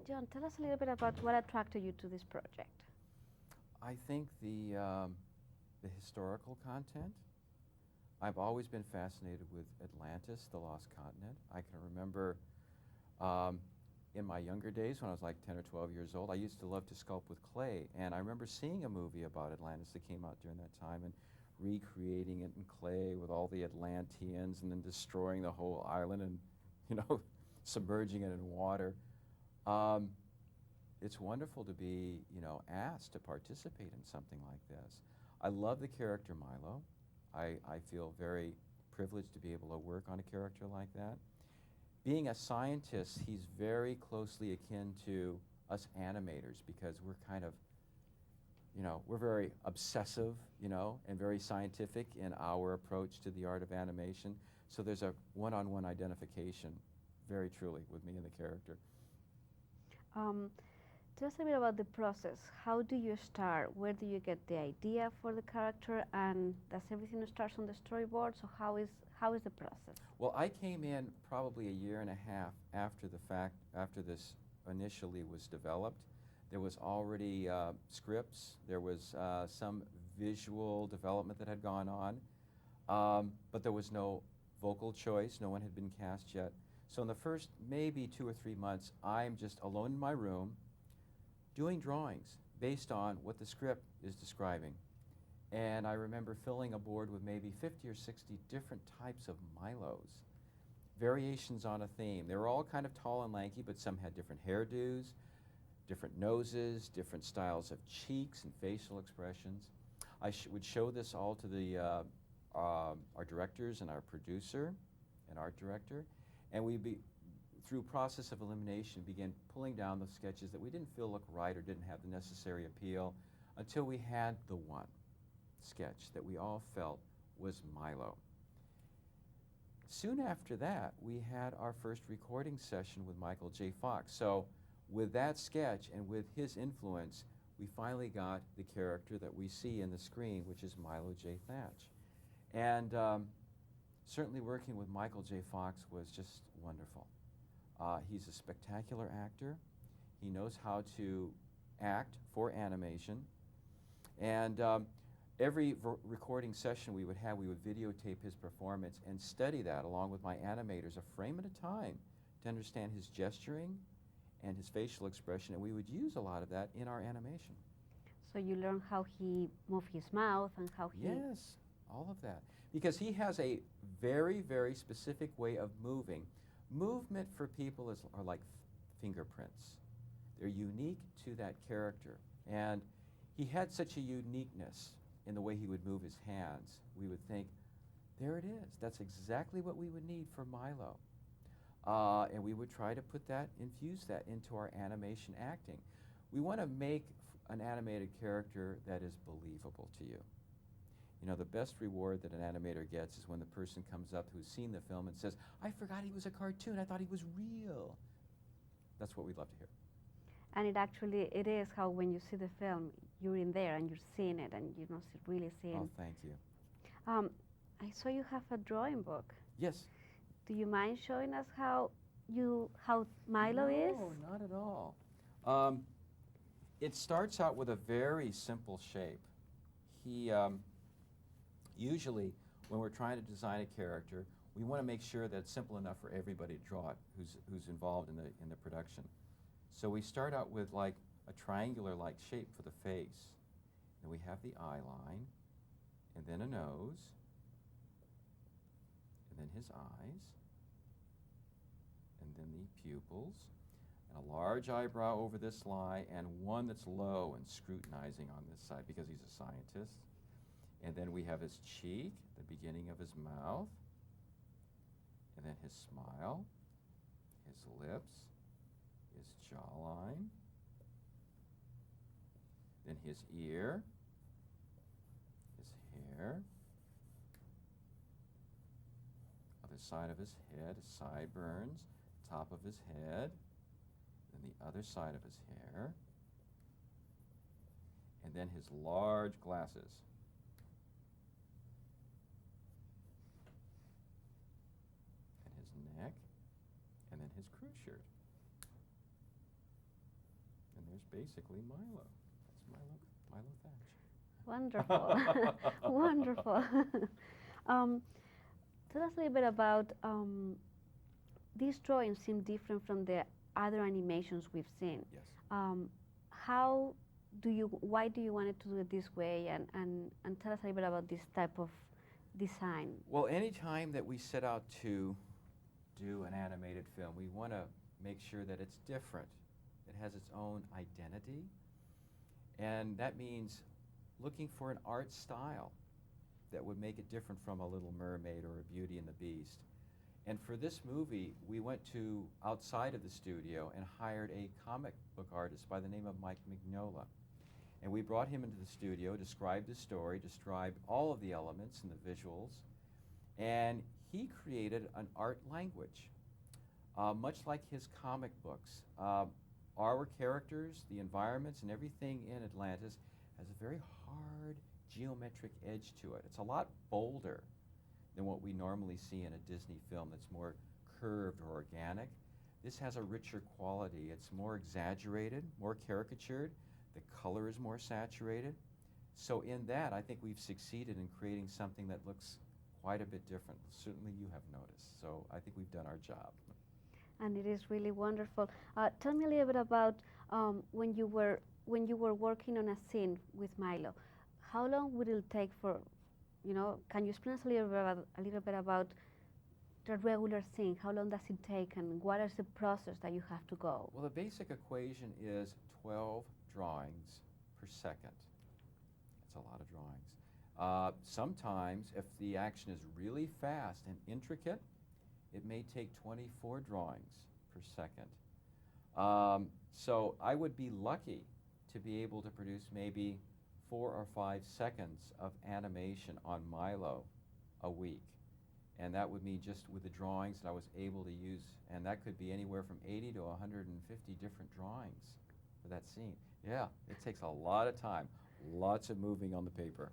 John, tell us a little bit about what attracted you to this project. I think the historical content. I've always been fascinated with Atlantis, the lost continent. I can remember um, in my younger days when I was like 10 or 12 years old, I used to love to sculpt with clay. And I remember seeing a movie about Atlantis that came out during that time and recreating it in clay with all the Atlanteans and then destroying the whole island and, you know, submerging it in water. Um, it's wonderful to be, you know, asked to participate in something like this. I love the character Milo. I feel very privileged to be able to work on a character like that. Being a scientist, he's very closely akin to us animators because we're kind of, you know, we're very obsessive, you know, and very scientific in our approach to the art of animation. So there's a one-on-one identification, very truly, with me and the character. Um, Tell us a bit about the process. How do you start? Where do you get the idea for the character? And does everything start on the storyboard? So how is the process? Well, I came in probably a year and a half after the fact, after this initially was developed. There was already scripts. There was some visual development that had gone on, but there was no vocal choice. No one had been cast yet. So in the first maybe 2 or 3 months, I'm just alone in my room doing drawings based on what the script is describing. And I remember filling a board with maybe 50 or 60 different types of Milos, variations on a theme. They were all kind of tall and lanky, but some had different hairdos, different noses, different styles of cheeks and facial expressions. I would show this all to the our directors and our producer and art director, and we'd be, through process of elimination, began pulling down the sketches that we didn't feel looked right or didn't have the necessary appeal until we had the one sketch that we all felt was Milo. Soon after that, we had our first recording session with Michael J. Fox. So with that sketch and with his influence, we finally got the character that we see in the screen, which is Milo J. Thach. And certainly working with Michael J. Fox was just wonderful. He's a spectacular actor. He knows how to act for animation. And every recording session we would have, we would videotape his performance and study that along with my animators a frame at a time to understand his gesturing and his facial expression, and we would use a lot of that in our animation. So you learn how he moves his mouth and how he... Yes, all of that. Because he has a very, very specific way of moving. Movement for people are like fingerprints. They're unique to that character. And he had such a uniqueness in the way he would move his hands. We would think, there it is. That's exactly what we would need for Milo. And we would try to put that, infuse that into our animation acting. We want to make an animated character that is believable to you. You know, the best reward that an animator gets is when the person comes up who's seen the film and says, I forgot he was a cartoon, I thought he was real. That's what we'd love to hear. And it is how when you see the film, you're in there and you're seeing it and you're not really seeing. Oh, thank you. I saw you have a drawing book. Yes. Do you mind showing us how Milo is? No, not at all. It starts out with a very simple shape. He, usually, when we're trying to design a character, we want to make sure that it's simple enough for everybody to draw it who's involved in the production. So we start out with like a triangular-like shape for the face. Then we have the eye line, and then a nose, and then his eyes, and then the pupils, and a large eyebrow over this line, and one that's low and scrutinizing on this side because he's a scientist. And then we have his cheek, the beginning of his mouth, and then his smile, his lips, his jawline, then his ear, his hair, other side of his head, his sideburns, top of his head, then the other side of his hair, and then his large glasses. And his neck, and then his crew shirt. there's basically Milo. That's Milo Thatch. Wonderful. Wonderful. um, Tell us a little bit about these drawings seem different from the other animations we've seen. Yes. How why do you want it to do it this way, and tell us a little bit about this type of design? Well, anytime that we set out to do an animated film, we want to make sure that it's different. It has its own identity, and that means looking for an art style that would make it different from a Little Mermaid or a Beauty and the Beast. And for this movie, we went to outside of the studio and hired a comic book artist by the name of Mike Mignola. And we brought him into the studio, described the story, described all of the elements and the visuals, and he created an art language, much like his comic books. Our characters, the environments, and everything in Atlantis has a very hard geometric edge to it. It's a lot bolder than what we normally see in a Disney film that's more curved or organic. This has a richer quality. It's more exaggerated, more caricatured. The color is more saturated. So in that, I think we've succeeded in creating something that looks quite a bit different. Certainly you have noticed. So I think we've done our job. And it is really wonderful. Tell me a little bit about when you were working on a scene with Milo. How long would it take for, can you explain us a little bit about the regular scene? How long does it take, and what is the process that you have to go? Well, the basic equation is 12 drawings per second. That's a lot of drawings. Sometimes, if the action is really fast and intricate, it may take 24 drawings per second. So I would be lucky to be able to produce maybe 4 or 5 seconds of animation on Milo a week. And that would mean just with the drawings that I was able to use, and that could be anywhere from 80 to 150 different drawings for that scene. Yeah, it takes a lot of time, lots of moving on the paper.